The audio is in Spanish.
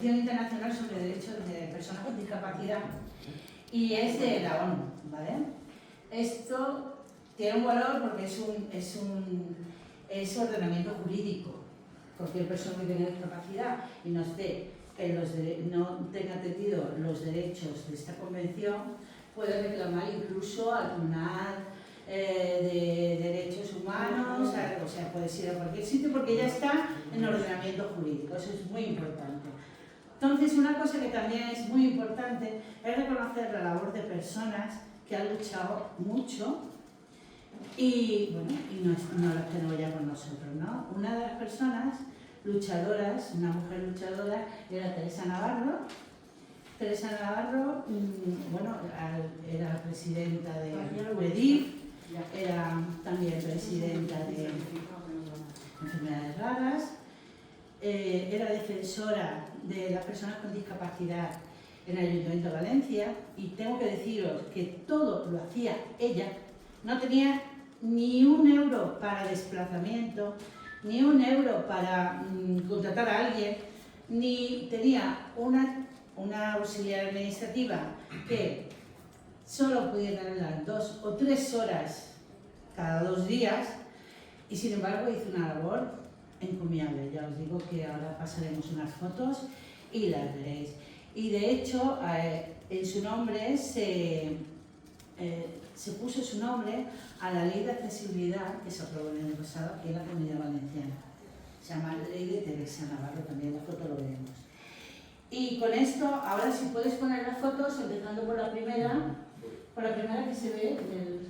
Internacional sobre Derechos de Personas con Discapacidad y es de la ONU, ¿vale? Esto tiene un valor porque es ordenamiento jurídico. Cualquier persona que tenga discapacidad y no tenga atendido los derechos de esta convención puede reclamar incluso al Tribunal de Derechos Humanos, o sea, puedes ir a cualquier sitio porque ya está en ordenamiento jurídico. Eso es muy importante. Entonces, una cosa que también es muy importante es reconocer la labor de personas que han luchado mucho y, bueno, no las tenemos ya con nosotros, ¿no? Una de las personas luchadoras, una mujer luchadora, era Teresa Navarro. Teresa Navarro, bueno, era presidenta de UEDIF, era también presidenta de Enfermedades Raras, era defensora de las personas con discapacidad en el Ayuntamiento de Valencia, y tengo que deciros que todo lo hacía ella. No tenía ni un euro para desplazamiento, ni un euro para contratar a alguien, ni tenía una auxiliar administrativa que solo pudiera hablar 2 o 3 horas cada 2 días, y sin embargo hizo una labor encomiable. Ya os digo que ahora pasaremos unas fotos y las veréis. Y de hecho, en su nombre se puso su nombre a la ley de accesibilidad que se aprobó el año pasado aquí en la Comunidad Valenciana. Se llama Ley de Teresa Navarro, también la foto lo veremos. Y con esto, ahora si puedes poner las fotos, empezando por la primera que se ve del